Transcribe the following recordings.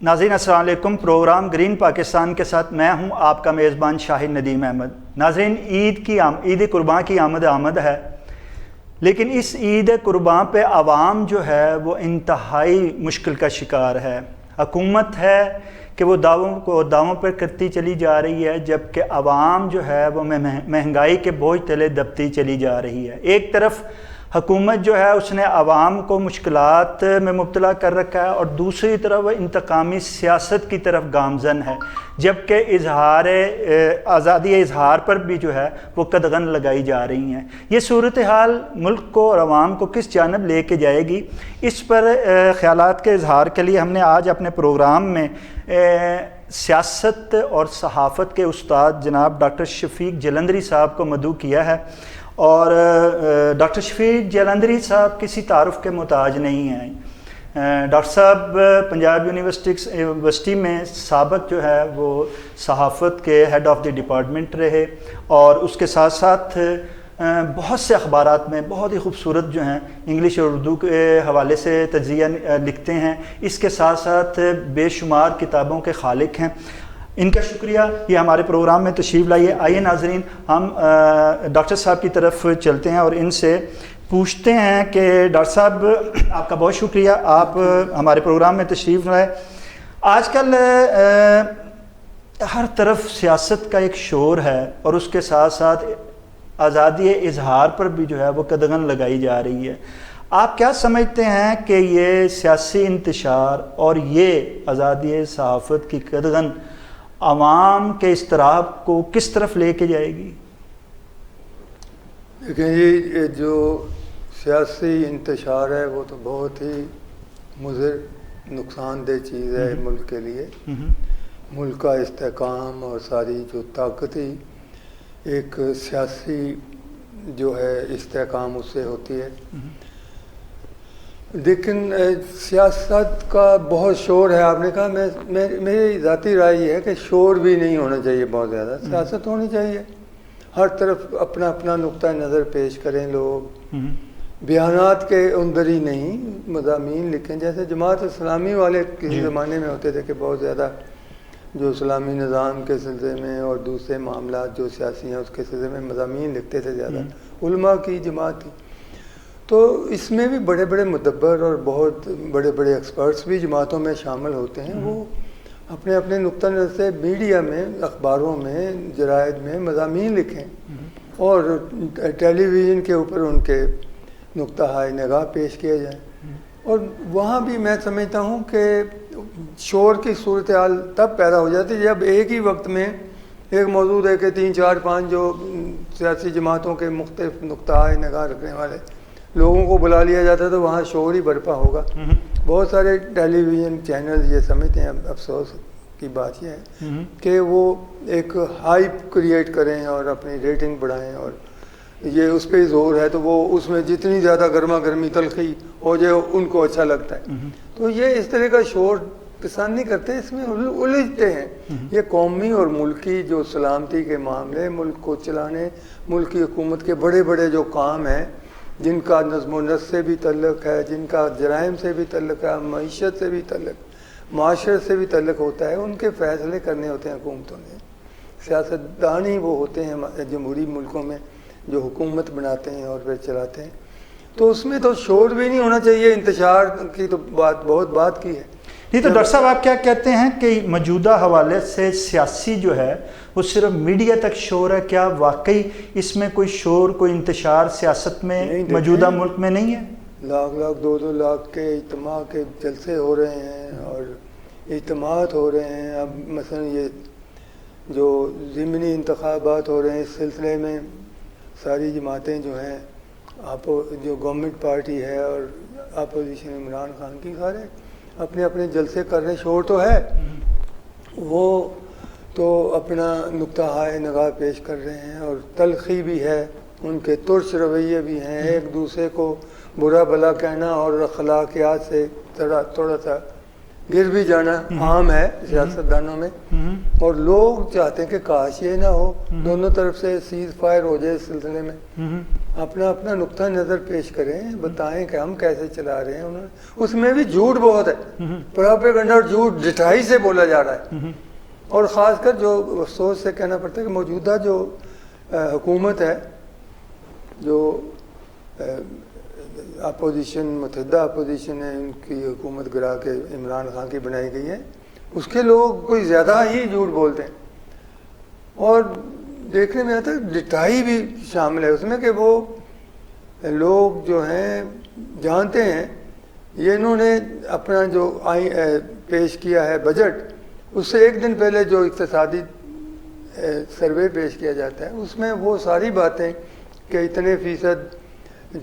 ناظرین السلام علیکم۔ پروگرام گرین پاکستان کے ساتھ میں ہوں آپ کا میزبان شاہد ندیم احمد۔ ناظرین، عید قربان کی آمد ہے، لیکن اس عید قربان پہ عوام جو ہے وہ انتہائی مشکل کا شکار ہے۔ حکومت ہے کہ وہ دعووں پر کرتی چلی جا رہی ہے، جبکہ عوام جو ہے وہ مہنگائی کے بوجھ تلے دبتی چلی جا رہی ہے۔ ایک طرف حکومت جو ہے اس نے عوام کو مشکلات میں مبتلا کر رکھا ہے، اور دوسری طرف وہ انتقامی سیاست کی طرف گامزن ہے، جبکہ آزادی اظہار پر بھی جو ہے وہ قدغن لگائی جا رہی ہیں۔ یہ صورتحال ملک کو اور عوام کو کس جانب لے کے جائے گی، اس پر خیالات کے اظہار کے لیے ہم نے آج اپنے پروگرام میں سیاست اور صحافت کے استاد جناب ڈاکٹر شفیق جلندری صاحب کو مدعو کیا ہے، اور ڈاکٹر شفیق جلندری صاحب کسی تعارف کے محتاج نہیں ہیں۔ ڈاکٹر صاحب پنجاب یونیورسٹی میں سابق جو ہے وہ صحافت کے ہیڈ آف دی ڈپارٹمنٹ رہے، اور اس کے ساتھ ساتھ بہت سے اخبارات میں بہت ہی خوبصورت جو ہیں انگلش اور اردو کے حوالے سے تجزیہ لکھتے ہیں۔ اس کے ساتھ ساتھ بے شمار کتابوں کے خالق ہیں۔ ان کا شکریہ یہ ہمارے پروگرام میں تشریف لائیے۔ آئیے ناظرین، ہم ڈاکٹر صاحب کی طرف چلتے ہیں اور ان سے پوچھتے ہیں کہ ڈاکٹر صاحب، آپ کا بہت شکریہ، آپ ہمارے پروگرام میں تشریف لائے۔ آج کل ہر طرف سیاست کا ایک شور ہے، اور اس کے ساتھ ساتھ آزادی اظہار پر بھی جو ہے وہ قدغن لگائی جا رہی ہے۔ آپ کیا سمجھتے ہیں کہ یہ سیاسی انتشار اور یہ آزادی صحافت کی قدغن عوام کے اضطراب کو کس طرف لے کے جائے گی؟ دیکھیں یہ جو سیاسی انتشار ہے وہ تو بہت ہی مضر نقصان دہ چیز ہے ملک کے لیے۔ ملک کا استحکام اور ساری جو طاقتی ایک سیاسی جو ہے استحکام اس سے ہوتی ہے، لیکن سیاست کا بہت شور ہے۔ آپ نے کہا، میری ذاتی رائے یہ ہے کہ شور بھی نہیں ہونا چاہیے بہت زیادہ، سیاست ہونی چاہیے، ہر طرف اپنا اپنا نقطہ نظر پیش کریں لوگ، بیانات کے اندر ہی نہیں مضامین لکھیں۔ جیسے جماعت اسلامی والے کسی زمانے میں ہوتے تھے کہ بہت زیادہ جو اسلامی نظام کے سلسلے میں اور دوسرے معاملات جو سیاسی ہیں اس کے سلسلے میں مضامین لکھتے تھے، زیادہ علماء کی جماعت تھی۔ تو اس میں بھی بڑے بڑے مدبر اور بہت بڑے بڑے ایکسپرٹس بھی جماعتوں میں شامل ہوتے ہیں۔ وہ اپنے اپنے نقطہ نظر سے میڈیا میں، اخباروں میں، جرائد میں مضامین لکھیں، اور ٹیلی ویژن کے اوپر ان کے نقطہ نگاہ پیش کیے جائیں۔ اور وہاں بھی میں سمجھتا ہوں کہ شور کی صورتحال تب پیدا ہو جاتی ہے جب ایک ہی وقت میں ایک موضوع ہے کہ 3 4 5 جو سیاسی جماعتوں کے مختلف نقطہ نگاہ رکھنے والے لوگوں کو بلا لیا جاتا ہے، تو وہاں شور ہی برپا ہوگا۔ بہت سارے ٹیلی ویژن چینل یہ سمجھتے ہیں، افسوس کی بات یہ ہے کہ وہ ایک ہائپ کریٹ کریں اور اپنی ریٹنگ بڑھائیں، اور یہ اس پہ زور ہے، تو وہ اس میں جتنی زیادہ گرما گرمی تلخی ہو جائے ان کو اچھا لگتا ہے۔ تو یہ اس طرح کا شور پسند نہیں کرتے، اس میں الجھتے ہیں۔ یہ قومی اور ملکی جو سلامتی کے معاملے، ملک کو چلانے، ملک کی حکومت کے بڑے بڑے جو کام ہیں، جن کا نظم و نسق سے بھی تعلق ہے، جن کا جرائم سے بھی تعلق ہے، معیشت سے بھی تعلق، معاشرت سے بھی تعلق ہوتا ہے، ان کے فیصلے کرنے ہوتے ہیں حکومتوں نے۔ سیاستدان ہی وہ ہوتے ہیں جمہوری ملکوں میں جو حکومت بناتے ہیں اور پھر چلاتے ہیں۔ تو اس میں تو شور بھی نہیں ہونا چاہیے، انتشار کی تو بہت بات کی ہے۔ نہیں تو ڈاکٹر صاحب، آپ کیا کہتے ہیں کہ موجودہ حوالے سے سیاسی جو ہے وہ صرف میڈیا تک شور ہے؟ کیا واقعی اس میں کوئی شور، کوئی انتشار سیاست میں موجودہ ملک میں نہیں ہے؟ لاکھ 2 لاکھ کے اجتماع کے جلسے ہو رہے ہیں اور اجتماعات ہو رہے ہیں۔ اب مثلا یہ جو ضمنی انتخابات ہو رہے ہیں، اس سلسلے میں ساری جماعتیں جو ہیں، جو گورنمنٹ پارٹی ہے اور اپوزیشن عمران خان کی، سارے اپنے اپنے جلسے کر رہے ہیں۔ شور تو ہے، وہ تو اپنا نقطہ نگاہ پیش کر رہے ہیں، اور تلخی بھی ہے، ان کے ترش رویے بھی ہیں، ایک دوسرے کو برا بھلا کہنا اور اخلاقیات سے تھوڑا سا گر بھی جانا عام ہے سیاستدانوں میں، اور لوگ چاہتے ہیں کہ کاش یہ نہ ہو، دونوں طرف سے سیز فائر ہو جائے اس سلسلے میں۔ اپنا اپنا نقطہ نظر پیش کریں, بتائیں کہ ہم کیسے چلا رہے ہیں. اس میں بھی جھوٹ بہت ہے, پروپیگنڈا اور جھوٹ ڈٹھائی سے بولا جا رہا ہے. اور خاص کر جو افسوس سے کہنا پڑتا ہے کہ موجودہ جو حکومت ہے, جو اپوزیشن, متحدہ اپوزیشن ہے, ان کی حکومت گرا کے عمران خان کی بنائی گئی ہے, اس کے لوگ کوئی زیادہ ہی جھوٹ بولتے ہیں. اور دیکھنے میں آتا ہے ڈٹائی بھی شامل ہے اس میں, کہ وہ لوگ جو ہیں جانتے ہیں یہ انہوں نے اپنا جو پیش کیا ہے بجٹ, اس سے ایک دن پہلے جو اقتصادی سروے پیش کیا جاتا ہے اس میں وہ ساری باتیں کہ اتنے فیصد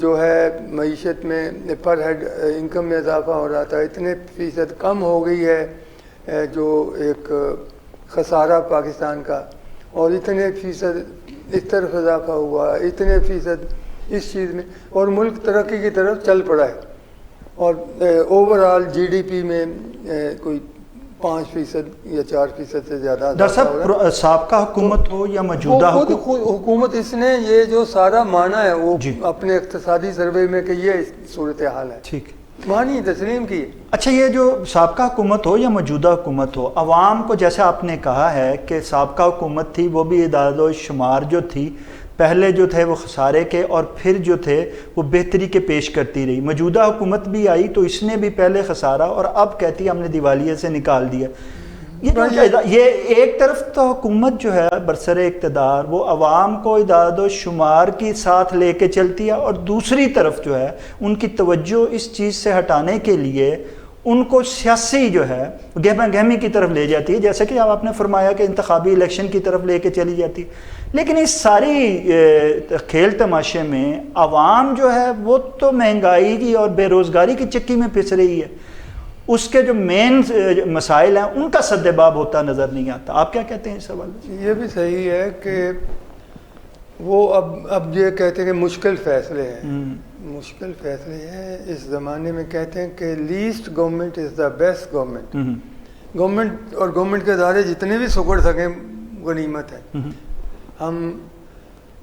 جو ہے معیشت میں پر ہیڈ انکم میں اضافہ ہو رہا تھا, اتنے فیصد کم ہو گئی ہے جو ایک خسارہ پاکستان کا, اور اتنے فیصد اس طرف اضافہ ہوا, اتنے فیصد اس چیز میں, اور ملک ترقی کی طرف چل پڑا ہے. اور over all G D P میں کوئی 5% یا 4% سے زیادہ. ڈاکٹر صاحب سابقہ حکومت ہو یا موجودہ حکومت, اس نے یہ جو سارا مانا ہے وہ اپنے اقتصادی سروے میں کہ یہ صورتحال ہے, ٹھیک مانی تسلیم کی. اچھا, یہ جو سابقہ حکومت ہو یا موجودہ حکومت ہو, عوام کو جیسے آپ نے کہا ہے کہ سابقہ حکومت تھی وہ بھی اعداد و شمار جو تھی پہلے جو تھے وہ خسارے کے اور پھر جو تھے وہ بہتری کے پیش کرتی رہی. موجودہ حکومت بھی آئی تو اس نے بھی پہلے خسارہ اور اب کہتی ہے ہم نے دیوالیے سے نکال دیا. یہ ایک طرف تو حکومت جو ہے برسر اقتدار وہ عوام کو اعداد و شمار کی ساتھ لے کے چلتی ہے, اور دوسری طرف جو ہے ان کی توجہ اس چیز سے ہٹانے کے لیے ان کو سیاسی جو ہے گہما گہمی کی طرف لے جاتی ہے, جیسے کہ آپ نے فرمایا کہ انتخابی الیکشن کی طرف لے کے چلی جاتی. لیکن اس ساری کھیل تماشے میں عوام جو ہے وہ تو مہنگائی کی اور بے روزگاری کی چکی میں پھنس رہی ہے, اس کے جو مین مسائل ہیں ان کا سدباب ہوتا نظر نہیں آتا. آپ کیا کہتے ہیں اس سوال میں؟ یہ بھی صحیح ہے کہ وہ اب یہ کہتے ہیں کہ مشکل فیصلے ہیں, مشکل فیصلے ہیں. اس زمانے میں کہتے ہیں کہ list government is the best government. Government اور گورنمنٹ کے ادارے جتنے بھی سکڑ سکیں غنیمت ہے. ہم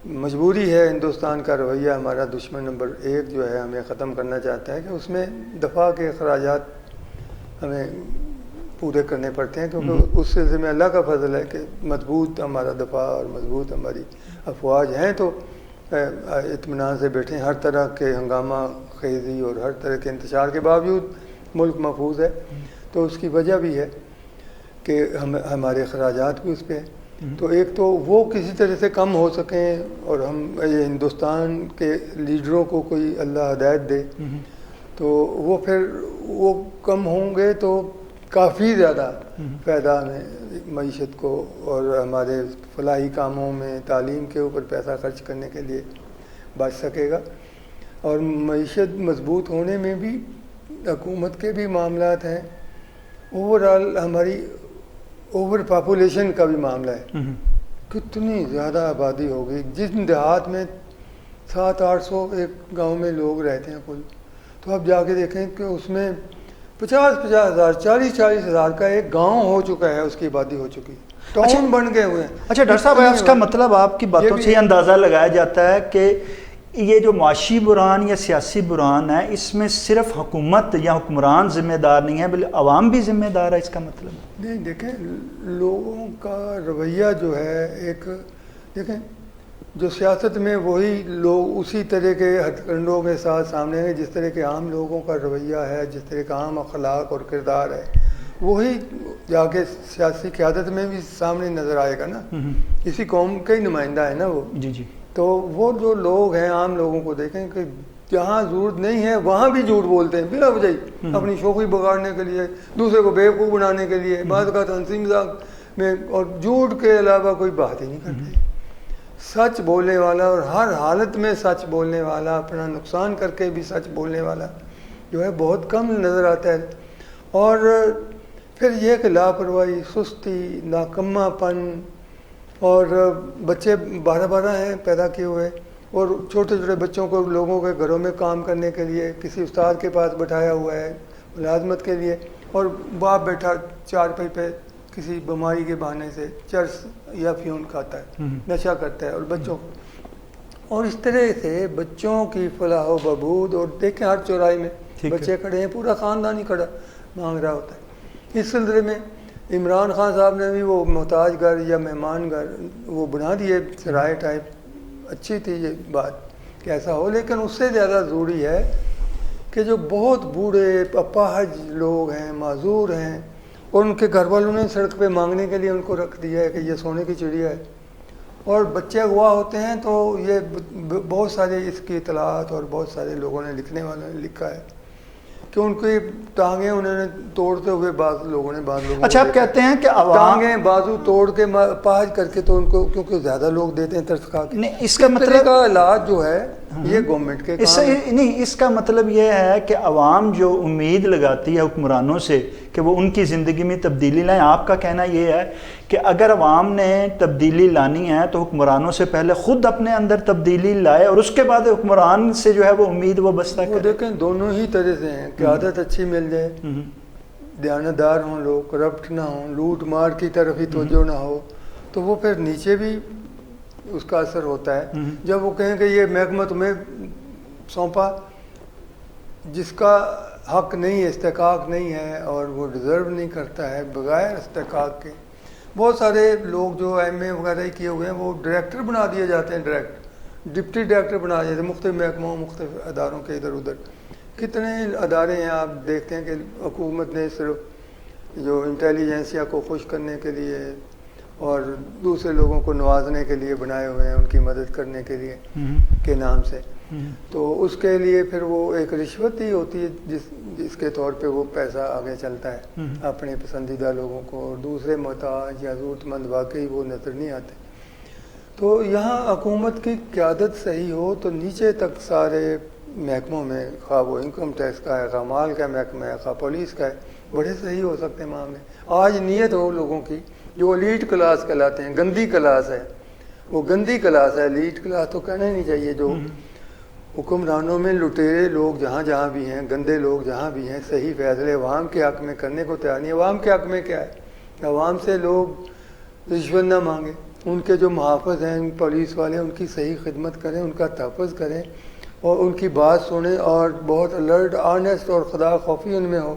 مجبوری ہے, ہندوستان کا رویہ ہمارا دشمن نمبر 1 جو ہے ہمیں ختم کرنا چاہتا ہے کہ اس میں دفاع کے اخراجات ہمیں پورے کرنے پڑتے ہیں, کیونکہ اس سلسلے میں اللہ کا فضل ہے کہ مضبوط ہمارا دفاع اور مضبوط ہماری افواج ہیں, تو اطمینان سے بیٹھیں. ہر طرح کے ہنگامہ خیزی اور ہر طرح کے انتشار کے باوجود ملک محفوظ ہے. تو اس کی وجہ بھی ہے کہ ہمارے اخراجات بھی اس پہ ہیں. تو ایک تو وہ کسی طرح سے کم ہو سکیں, اور ہم یہ ہندوستان کے لیڈروں کو کوئی اللہ ہدایت دے تو وہ پھر وہ کم ہوں گے تو کافی زیادہ فائدہ ہمیں معیشت کو اور ہمارے فلاحی کاموں میں تعلیم کے اوپر پیسہ خرچ کرنے کے لیے بچ سکے گا. اور معیشت مضبوط ہونے میں بھی حکومت کے بھی معاملات ہیں. اوور آل ہماری اوور پاپولیشن کا بھی معاملہ ہے. کتنی زیادہ آبادی ہو گئی, جس دیہات میں 700-800 ایک گاؤں میں لوگ رہتے ہیں کل, تو آپ جا کے دیکھیں کہ اس میں 50,000 40,000 ہزار کا ایک گاؤں ہو چکا ہے, اس کی آبادی ہو چکی ہے, ٹاؤن بن گئے ہوئے ہیں. اچھا ڈاکٹر صاحب, اس کا مطلب آپ کی باتوں سے یہ اندازہ لگایا جاتا ہے کہ یہ جو معاشی بحران یا سیاسی بحران ہے اس میں صرف حکومت یا حکمران ذمہ دار نہیں ہے بلکہ عوام بھی ذمہ دار ہے, اس کا مطلب نہیں. دیکھیں لوگوں کا رویہ جو ہے ایک, دیکھیں جو سیاست میں وہی لوگ اسی طرح کے ہتھ کنڈوں کے ساتھ سامنے ہیں جس طرح کے عام لوگوں کا رویہ ہے, جس طرح کا عام اخلاق اور کردار ہے, وہی جا کے سیاسی قیادت میں بھی سامنے نظر آئے گا نا. اسی قوم کا ہی نمائندہ ہے نا وہ. جی. تو وہ جو لوگ ہیں عام لوگوں کو دیکھیں کہ جہاں ضرورت نہیں ہے وہاں بھی جھوٹ بولتے ہیں بلا وجہ, اپنی شوخی بگاڑنے کے لیے, دوسرے کو بیوقوف بنانے کے لیے, بعض کا ہنسی مذاق میں, اور جھوٹ کے علاوہ کوئی بات ہی نہیں کرتے. سچ بولنے والا اور ہر حالت میں سچ بولنے والا, اپنا نقصان کر کے بھی سچ بولنے والا جو ہے بہت کم نظر آتا ہے. اور پھر یہ کہ لاپرواہی, سستی, ناکمہ پن, اور بچے 12 ہیں پیدا کیے ہوئے, اور چھوٹے چھوٹے بچوں کو لوگوں کے گھروں میں کام کرنے کے لیے کسی استاد کے پاس بٹھایا ہوا ہے ملازمت کے لیے, اور باپ بیٹھا چارپائی پہ کسی بیماری کے بہانے سے چرس یا فیون کھاتا ہے, نشہ کرتا ہے, اور بچوں اور اس طرح سے بچوں کی فلاح و بہبود، اور دیکھیں ہر چوراہے میں بچے کھڑے ہیں، پورا خاندان ہی کھڑا مانگ رہا ہوتا ہے۔ اس سلسلے میں عمران خان صاحب نے بھی وہ محتاج گھر یا مہمان گھر وہ بنا دیے، سرائے ٹائپ۔ اچھی تھی یہ بات کہ ایسا ہو، لیکن اس سے زیادہ ضروری ہے کہ جو بہت بوڑھے اپاہج لوگ ہیں، معذور ہیں، اور ان کے گھر والوں نے سڑک پہ مانگنے کے لیے ان کو رکھ دیا ہے کہ یہ سونے کی چڑیا ہے، اور بچے اغوا ہوتے ہیں، تو یہ بہت سارے اس کی اطلاعات اور بہت سارے لوگوں نے لکھنے والوں نے لکھا ہے کہ ان کی ٹانگیں انہوں نے توڑتے ہوئے بعض لوگوں نے اچھا آپ کہتے ہیں کہ عوام ٹانگیں بازو توڑ کے پاہج کر کے، تو ان کو کیونکہ زیادہ لوگ دیتے ہیں ترس کھا کے۔ نہیں، اس کا مطلب کا علاج جو ہے یہ گورنمنٹ کے کام ہے۔ نہیں، اس کا مطلب یہ ہے کہ عوام جو امید لگاتی ہے حکمرانوں سے کہ وہ ان کی زندگی میں تبدیلی لائیں، آپ کا کہنا یہ ہے کہ اگر عوام نے تبدیلی لانی ہے تو حکمرانوں سے پہلے خود اپنے اندر تبدیلی لائے، اور اس کے بعد حکمران سے جو ہے وہ امید وہ بستہ وہ کرے۔ دیکھیں دونوں ہی طرح سے ہیں، قیادت اچھی مل جائے، دیانتدار ہوں لوگ، کرپٹ نہ ہوں، لوٹ مار کی طرف ہی توجہ نہ ہو، تو وہ پھر نیچے بھی اس کا اثر ہوتا ہے۔ جب وہ کہیں کہ یہ محکمہ تمہیں سونپا جس کا حق نہیں ہے، استحقاق نہیں ہے، اور وہ ڈیزرو نہیں کرتا ہے، بغیر استحقاق کے بہت سارے لوگ جو ایم اے وغیرہ ہی کیے ہوئے ہیں وہ ڈائریکٹر بنا دیے جاتے ہیں، ڈائریکٹ ڈپٹی ڈائریکٹر بنا دیے جاتے ہیں مختلف محکموں مختلف اداروں کے ادھر ادھر۔ کتنے ادارے ہیں آپ دیکھتے ہیں کہ حکومت نے صرف جو انٹیلیجنسیا کو خوش کرنے کے لیے اور دوسرے لوگوں کو نوازنے کے لیے بنائے ہوئے ہیں، ان کی مدد کرنے کے لیے کے نام سے، تو اس کے لیے پھر وہ ایک رشوت ہی ہوتی ہے جس کے طور پہ وہ پیسہ آگے چلتا ہے اپنے پسندیدہ لوگوں کو، اور دوسرے محتاج یا ضرورت مند واقعی وہ نظر نہیں آتے۔ تو یہاں حکومت کی قیادت صحیح ہو تو نیچے تک سارے محکموں میں، خواہ وہ انکم ٹیکس کا ہے، خواہ مال کا محکمہ ہے، خواہ پولیس کا ہے، بڑے صحیح ہو سکتے ہیں معاملے۔ آج نیت ہو لوگوں کی، جو ایلیٹ کلاس کہلاتے ہیں، گندی کلاس ہے، وہ گندی کلاس ہے، ایلیٹ کلاس تو کہنا ہی نہیں چاہیے، جو حکمرانوں میں لٹیرے لوگ جہاں جہاں بھی ہیں، گندے لوگ جہاں بھی ہیں، صحیح فیصلے عوام کے حق میں کرنے کو تیار نہیں۔ عوام کے حق میں کیا ہے؟ عوام سے لوگ رشوت نہ مانگیں، ان کے جو محافظ ہیں پولیس والے، ان کی صحیح خدمت کریں، ان کا تحفظ کریں، اور ان کی بات سنیں، اور بہت الرٹ، آنیسٹ اور خدا خوفی ان میں ہو۔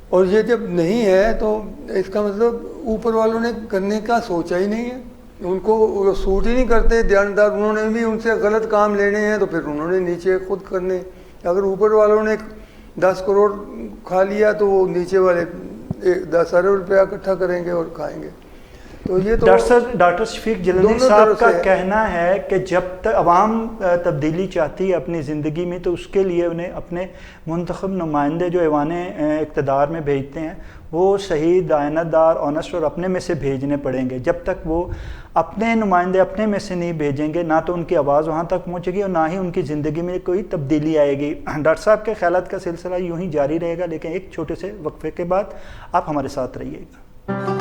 اور یہ جب نہیں ہے تو اس کا مطلب اوپر والوں نے کرنے کا سوچا ہی نہیں ہے، ان کو سوٹ ہی نہیں کرتے دیانتدار، انہوں نے بھی ان سے غلط کام لینے ہیں تو پھر انہوں نے نیچے خود کرنے۔ اگر اوپر والوں نے 10 کروڑ کھا لیا تو وہ نیچے والے 10 ارب روپیہ اکٹھا کریں گے اور کھائیں گے۔ تو یہ تو ڈاکٹر شفیق جلندی صاحب کا کہنا ہے کہ جب تک عوام تبدیلی چاہتی ہے اپنی زندگی میں تو اس کے لیے انہیں اپنے منتخب نمائندے جو ایوان اقتدار میں بھیجتے ہیں وہ صحیح، دیانتدار، آنیسٹ اور اپنے میں سے بھیجنے پڑیں گے۔ جب تک وہ اپنے نمائندے اپنے میں سے نہیں بھیجیں گے، نہ تو ان کی آواز وہاں تک پہنچے گی اور نہ ہی ان کی زندگی میں کوئی تبدیلی آئے گی۔ ڈاکٹر صاحب کے خیالات کا سلسلہ یوں ہی جاری رہے گا، لیکن ایک چھوٹے سے وقفے کے بعد آپ ہمارے ساتھ رہیے گا۔